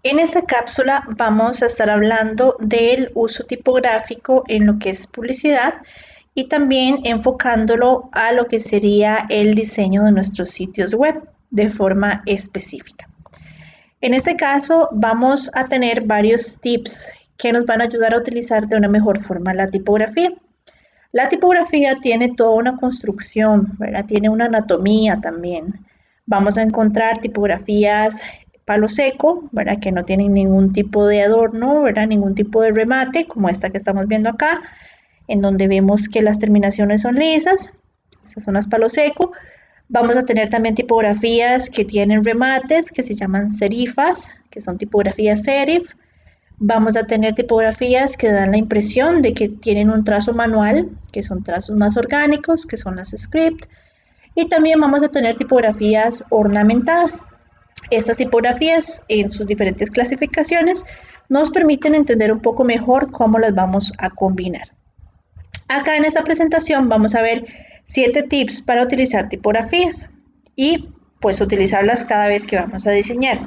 En esta cápsula vamos a estar hablando del uso tipográfico en lo que es publicidad y también enfocándolo a lo que sería el diseño de nuestros sitios web de forma específica. En este caso vamos a tener varios tips que nos van a ayudar a utilizar de una mejor forma la tipografía. La tipografía tiene toda una construcción, ¿verdad? Tiene una anatomía también. Vamos a encontrar tipografías palo seco, ¿verdad? Que no tienen ningún tipo de adorno, ¿verdad? Ningún tipo de remate, como esta que estamos viendo acá, en donde vemos que las terminaciones son lisas. Estas son las palo seco. Vamos a tener también tipografías que tienen remates, que se llaman serifas, que son tipografías serif. Vamos a tener tipografías que dan la impresión de que tienen un trazo manual, que son trazos más orgánicos, que son las script. Y también vamos a tener tipografías ornamentadas. Estas tipografías, en sus diferentes clasificaciones, nos permiten entender un poco mejor cómo las vamos a combinar. Acá en esta presentación vamos a ver 7 tips para utilizar tipografías y pues utilizarlas cada vez que vamos a diseñar.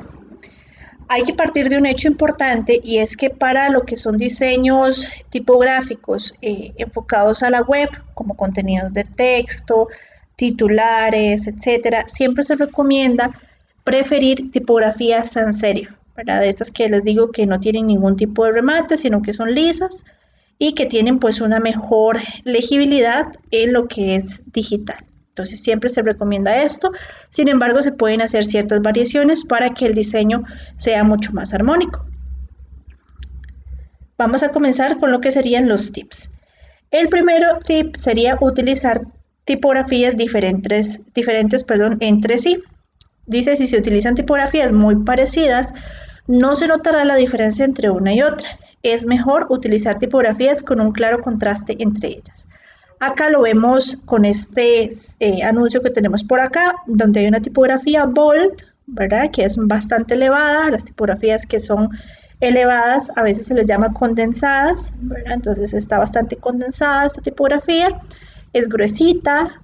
Hay que partir de un hecho importante y es que para lo que son diseños tipográficos enfocados a la web, como contenidos de texto, titulares, etcétera, siempre se recomienda preferir tipografías sans serif, ¿verdad? De estas que les digo que no tienen ningún tipo de remate, sino que son lisas y que tienen pues una mejor legibilidad en lo que es digital. Entonces siempre se recomienda esto, sin embargo se pueden hacer ciertas variaciones para que el diseño sea mucho más armónico. Vamos a comenzar con lo que serían los tips. El primero tip sería utilizar tipografías diferentes entre sí. Dice, si se utilizan tipografías muy parecidas, no se notará la diferencia entre una y otra. Es mejor utilizar tipografías con un claro contraste entre ellas. Acá lo vemos con este anuncio que tenemos por acá, donde hay una tipografía bold, ¿verdad? Que es bastante elevada. Las tipografías que son elevadas a veces se les llama condensadas, ¿verdad? Entonces está bastante condensada esta tipografía, es gruesita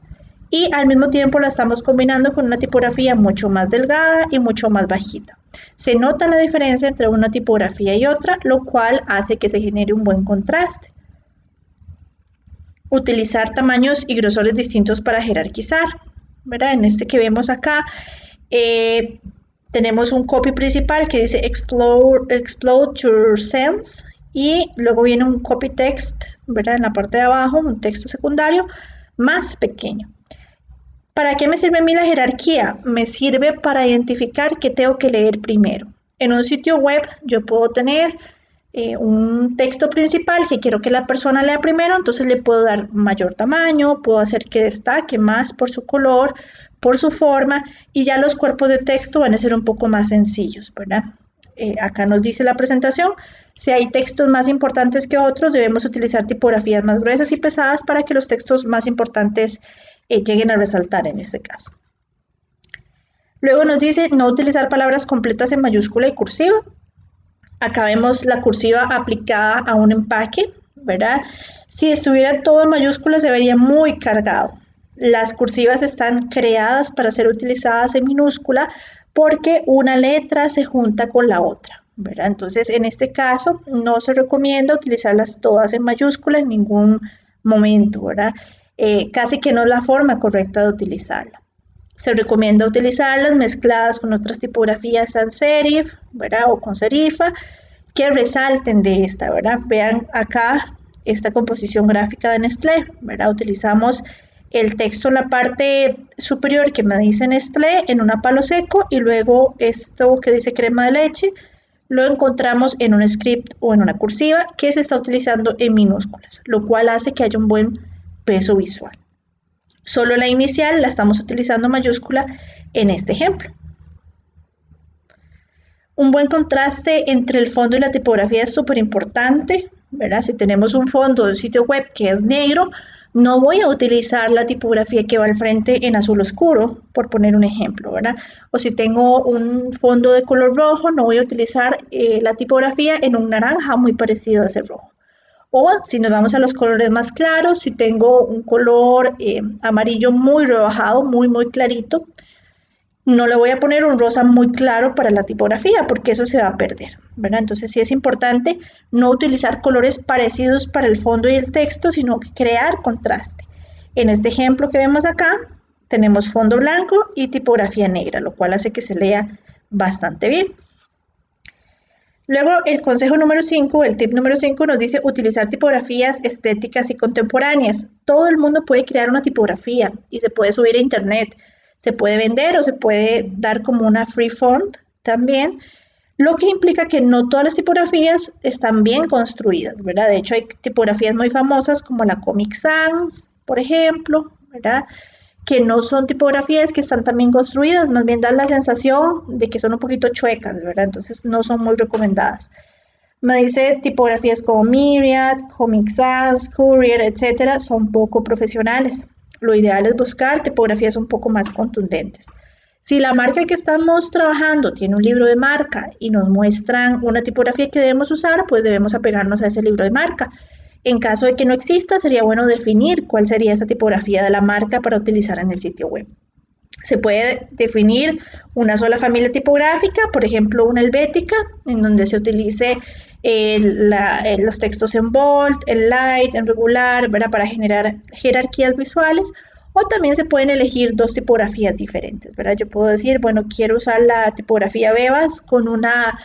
y al mismo tiempo la estamos combinando con una tipografía mucho más delgada y mucho más bajita. Se nota la diferencia entre una tipografía y otra, lo cual hace que se genere un buen contraste. Utilizar tamaños y grosores distintos para jerarquizar, ¿verdad? En este que vemos acá, eh, tenemos un copy principal que dice explode your sense y luego viene un copy text, ¿verdad? En la parte de abajo, un texto secundario más pequeño. ¿Para qué me sirve a mí la jerarquía? Me sirve para identificar qué tengo que leer primero. En un sitio web yo puedo tener un texto principal que quiero que la persona lea primero, entonces le puedo dar mayor tamaño, puedo hacer que destaque más por su color, por su forma, y ya los cuerpos de texto van a ser un poco más sencillos, ¿verdad? Acá nos dice la presentación, si hay textos más importantes que otros, debemos utilizar tipografías más gruesas y pesadas para que los textos más importantes lleguen a resaltar en este caso. Luego nos dice no utilizar palabras completas en mayúscula y cursiva. Acá vemos la cursiva aplicada a un empaque, ¿verdad? Si estuviera todo en mayúsculas se vería muy cargado. Las cursivas están creadas para ser utilizadas en minúscula porque una letra se junta con la otra, ¿verdad? Entonces, en este caso, no se recomienda utilizarlas todas en mayúscula en ningún momento, ¿verdad? Casi que no es la forma correcta de utilizarla. Se recomienda utilizarlas mezcladas con otras tipografías sans serif, ¿verdad? O con serifa, que resalten de esta, ¿verdad? Vean acá esta composición gráfica de Nestlé, ¿verdad? Utilizamos el texto en la parte superior que me dice Nestlé en una palo seco y luego esto que dice crema de leche lo encontramos en un script o en una cursiva que se está utilizando en minúsculas, lo cual hace que haya un buen peso visual. Solo la inicial la estamos utilizando mayúscula en este ejemplo. Un buen contraste entre el fondo y la tipografía es súper importante, ¿verdad? Si tenemos un fondo de un sitio web que es negro, no voy a utilizar la tipografía que va al frente en azul oscuro, por poner un ejemplo, ¿verdad? O si tengo un fondo de color rojo, no voy a utilizar la tipografía en un naranja muy parecido a ese rojo. O si nos vamos a los colores más claros, si tengo un color amarillo muy rebajado, muy clarito, No le voy a poner un rosa muy claro para la tipografía porque eso se va a perder, ¿verdad? Entonces sí es importante no utilizar colores parecidos para el fondo y el texto, sino que crear contraste. En este ejemplo que vemos acá, tenemos fondo blanco y tipografía negra, lo cual hace que se lea bastante bien. Luego, el consejo número 5, el tip número 5 nos dice utilizar tipografías estéticas y contemporáneas. Todo el mundo puede crear una tipografía y se puede subir a internet. Se puede vender o se puede dar como una free font también, lo que implica que no todas las tipografías están bien construidas, ¿verdad? De hecho, hay tipografías muy famosas como la Comic Sans, por ejemplo, ¿verdad? Que no son tipografías que están tan bien construidas, más bien dan la sensación de que son un poquito chuecas, ¿verdad? Entonces no son muy recomendadas. Me dice tipografías como Myriad, Comic Sans, Courier, etcétera, son poco profesionales. Lo ideal es buscar tipografías un poco más contundentes. Si la marca que estamos trabajando tiene un libro de marca y nos muestran una tipografía que debemos usar, pues debemos apegarnos a ese libro de marca. En caso de que no exista, sería bueno definir cuál sería esa tipografía de la marca para utilizar en el sitio web. Se puede definir una sola familia tipográfica, por ejemplo, una helvética, en donde se utilice los textos en bold, en light, en regular, ¿verdad? Para generar jerarquías visuales. O también se pueden elegir dos tipografías diferentes, ¿verdad? Yo puedo decir, bueno, quiero usar la tipografía Bebas con una,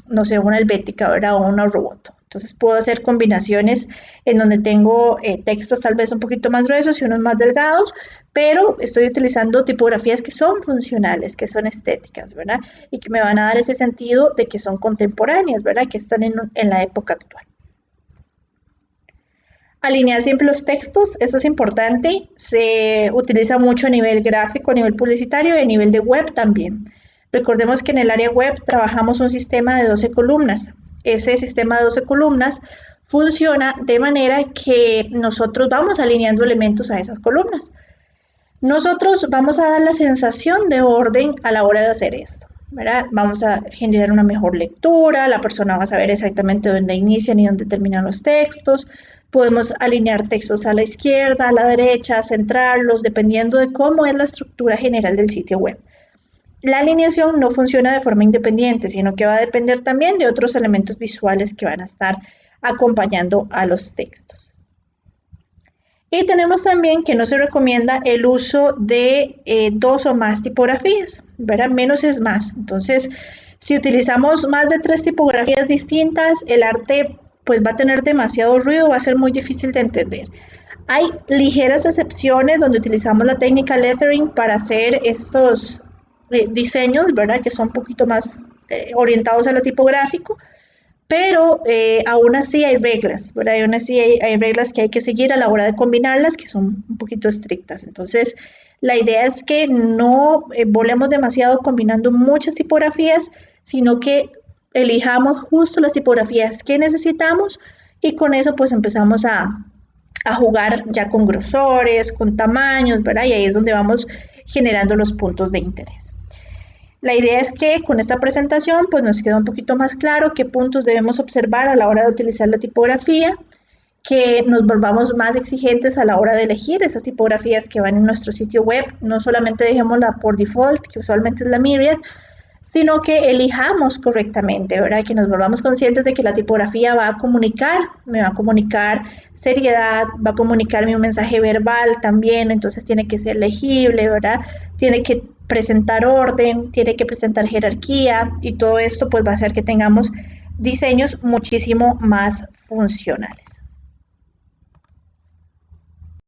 no sé, una helvética, ¿verdad? O una roboto. Entonces puedo hacer combinaciones en donde tengo textos tal vez un poquito más gruesos y unos más delgados, pero estoy utilizando tipografías que son funcionales, que son estéticas, ¿verdad? Y que me van a dar ese sentido de que son contemporáneas, ¿verdad? Que están en la época actual. Alinear siempre los textos, eso es importante, se utiliza mucho a nivel gráfico, a nivel publicitario y a nivel de web también. Recordemos que en el área web trabajamos un sistema de 12 columnas. Ese sistema de 12 columnas funciona de manera que nosotros vamos alineando elementos a esas columnas. Nosotros vamos a dar la sensación de orden a la hora de hacer esto, ¿verdad? Vamos a generar una mejor lectura, la persona va a saber exactamente dónde inician y dónde terminan los textos. Podemos alinear textos a la izquierda, a la derecha, centrarlos, dependiendo de cómo es la estructura general del sitio web. La alineación no funciona de forma independiente, sino que va a depender también de otros elementos visuales que van a estar acompañando a los textos. Y tenemos también que no se recomienda el uso de dos o más tipografías, ¿verdad? Menos es más. Entonces, si utilizamos más de 3 tipografías distintas, el arte pues va a tener demasiado ruido, va a ser muy difícil de entender. Hay ligeras excepciones donde utilizamos la técnica lettering para hacer estos diseños, ¿verdad? Que son un poquito más orientados a lo tipográfico, pero aún así hay reglas, ¿verdad? Aún así hay reglas que hay que seguir a la hora de combinarlas, que son un poquito estrictas. Entonces, la idea es que no volemos demasiado combinando muchas tipografías, sino que elijamos justo las tipografías que necesitamos y con eso pues empezamos a jugar ya con grosores, con tamaños, ¿verdad? Y ahí es donde vamos generando los puntos de interés. La idea es que con esta presentación pues nos queda un poquito más claro qué puntos debemos observar a la hora de utilizar la tipografía, que nos volvamos más exigentes a la hora de elegir esas tipografías que van en nuestro sitio web, no solamente dejémosla por default, que usualmente es la Myriad, sino que elijamos correctamente, ¿verdad? Que nos volvamos conscientes de que la tipografía va a comunicar, me va a comunicar seriedad, va a comunicarme un mensaje verbal también, entonces tiene que ser legible, ¿verdad? Tiene que presentar orden, tiene que presentar jerarquía y todo esto pues va a hacer que tengamos diseños muchísimo más funcionales.